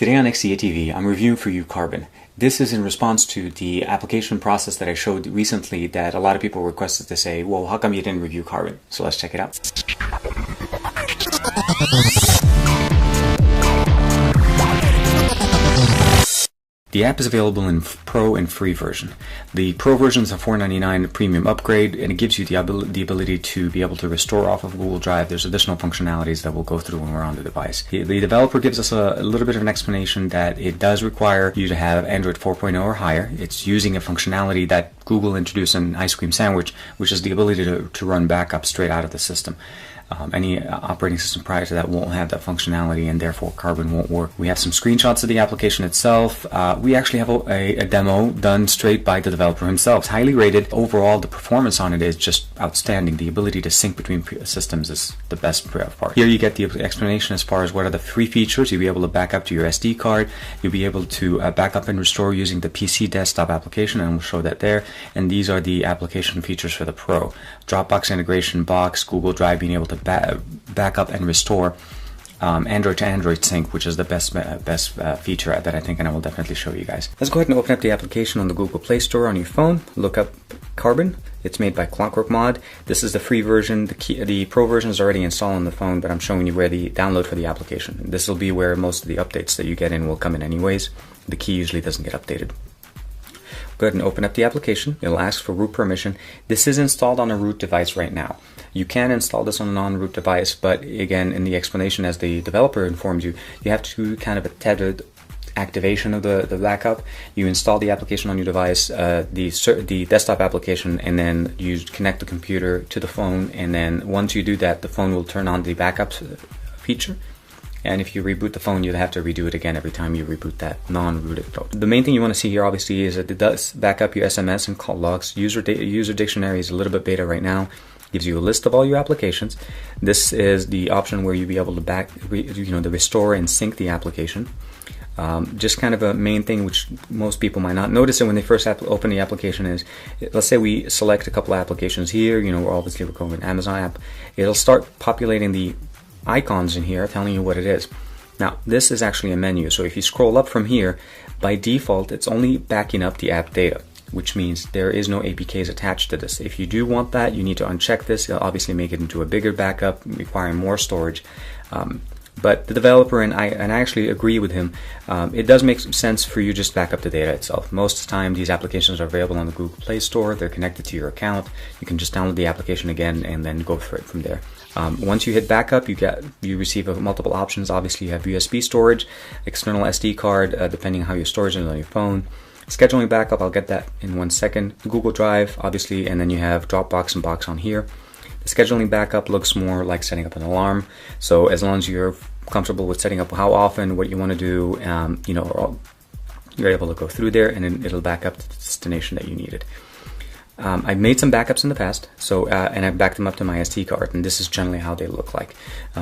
Today on XDA TV, I'm reviewing for you Carbon. This is in response to the application process that I showed recently that a lot of people requested to say, well, how come you didn't review Carbon? So let's check it out. The app is available in Pro and free version. The Pro version is a $4.99 premium upgrade, and it gives you the ability to be able to restore off of Google Drive. There's additional functionalities that we'll go through when we're on the device. The developer gives us a little bit of an explanation that it does require you to have Android 4.0 or higher. It's using a functionality that Google introduced in Ice Cream Sandwich, which is the ability to run backup straight out of the system. Any operating system prior to that won't have that functionality, and therefore Carbon won't work. We have some screenshots of the application itself. We actually have a demo done straight by the developer himself. It's highly rated. Overall, the performance on it is just outstanding. The ability to sync between systems is the best part. Here you get the explanation as far as what are the three features. You'll be able to back up to your SD card. You'll be able to back up and restore using the PC desktop application, and we'll show that there. And these are the application features for the Pro. Dropbox integration, Box, Google Drive, being able to back up and restore, Android to Android sync, which is the best feature that I think, and I will definitely show you guys. Let's go ahead and open up the application on the Google Play Store on your phone. Look up Carbon. It's made by Clockwork Mod. This is the free version. The Pro version is already installed on the phone, but I'm showing you where the download for the application. This will be where most of the updates that you get in will come in anyways. The key usually doesn't get updated. Go ahead and open up the application. It'll ask for root permission. This is installed on a root device right now. You can install this on a non-root device, but again, in the explanation, as the developer informs you, you have to do kind of a tethered activation of the backup. You install the application on your device, the desktop application, and then you connect the computer to the phone, and then once you do that, the phone will turn on the backup feature. And if you reboot the phone, you'll have to redo it again every time you reboot that non-rooted phone. The main thing you want to see here, obviously, is that it does back up your SMS and call logs. User dictionary is a little bit beta right now. Gives you a list of all your applications. This is the option where you'll be able to to restore and sync the application. Just kind of a main thing which most people might not notice it when they first open the application is, let's say we select a couple of applications here. We're going an Amazon app. It'll start populating the icons in here telling you what it is. Now this is actually a menu, so if you scroll up from here, by default it's only backing up the app data, which means there is no APKs attached to this. If you do want that, you need to uncheck this. It'll obviously make it into a bigger backup requiring more storage. But the developer, and I actually agree with him, it does make sense for you just back up the data itself. Most of the time these applications are available on the Google Play Store. They're connected to your account. You can just download the application again and then go for it from there. Once you hit backup, you receive multiple options. Obviously you have USB storage, external SD card, depending on how your storage is on your phone. Scheduling backup, I'll get that in 1 second. Google Drive, obviously, and then you have Dropbox and Box on here. The scheduling backup looks more like setting up an alarm. So as long as you're comfortable with setting up how often, what you want to do, you're able to go through there, and then it'll back up to the destination that you needed. I've made some backups in the past, and I've backed them up to my SD card, and this is generally how they look like.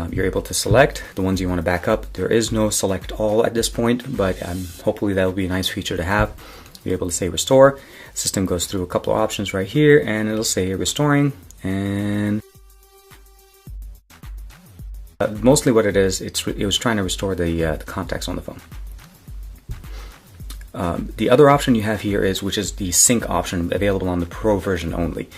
You're able to select the ones you want to back up. There is no select all at this point, but hopefully that will be a nice feature to have. You're able to say restore. The system goes through a couple of options right here, and it'll say restoring, and mostly what it is, it was trying to restore the contacts on the phone. The other option you have here which is the sync option, available on the Pro version only.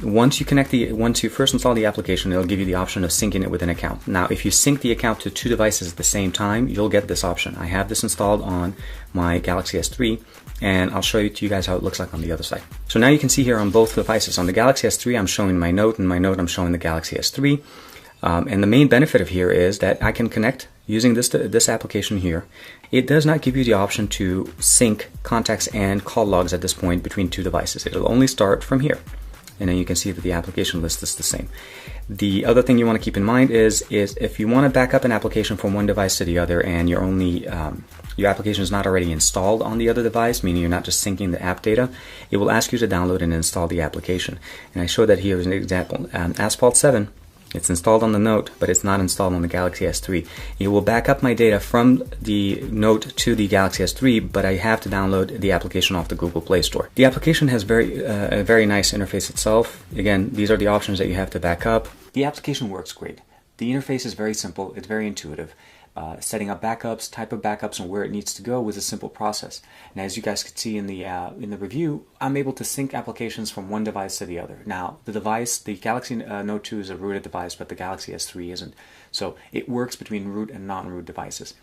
Once you first install the application, it'll give you the option of syncing it with an account. Now, if you sync the account to two devices at the same time, you'll get this option. I have this installed on my Galaxy S3, and I'll show you guys how it looks like on the other side. So now you can see here on both devices. On the Galaxy S3, I'm showing my Note, and my Note, I'm showing the Galaxy S3. And the main benefit of here is that I can connect using this application here. It does not give you the option to sync contacts and call logs at this point between two devices. It'll only start from here. And then you can see that the application list is the same. The other thing you want to keep in mind is if you want to back up an application from one device to the other, and your application is not already installed on the other device, meaning you're not just syncing the app data, it will ask you to download and install the application. And I show that here as an example. Asphalt 7. It's installed on the Note, but it's not installed on the Galaxy S3. It will back up my data from the Note to the Galaxy S3, but I have to download the application off the Google Play Store. The application has a very nice interface itself. Again, these are the options that you have to back up. The application works great. The interface is very simple, it's very intuitive. setting up backups, type of backups, and where it needs to go was a simple process. And as you guys could see in the review, I'm able to sync applications from one device to the other. Now, the device, the Galaxy Note 2 is a rooted device, but the Galaxy S3 isn't. So it works between root and non-root devices.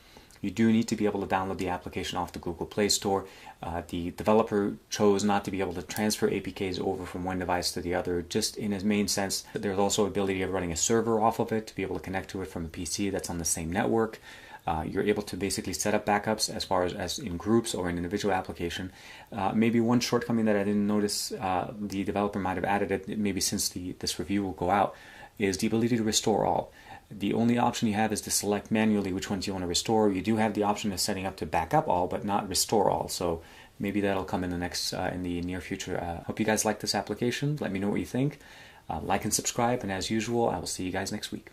You do need to be able to download the application off the Google Play Store. The developer chose not to be able to transfer APKs over from one device to the other, just in its main sense. There's also ability of running a server off of it to be able to connect to it from a PC that's on the same network. You're able to basically set up backups as far as in groups or an individual application. Maybe one shortcoming that I didn't notice, the developer might have added it, maybe since this review will go out, is the ability to restore all. The only option you have is to select manually which ones you want to restore. You do have the option of setting up to backup all, but not restore all. So maybe that'll come in the near future. Hope you guys like this application. Let me know what you think. Like and subscribe, and as usual, I will see you guys next week.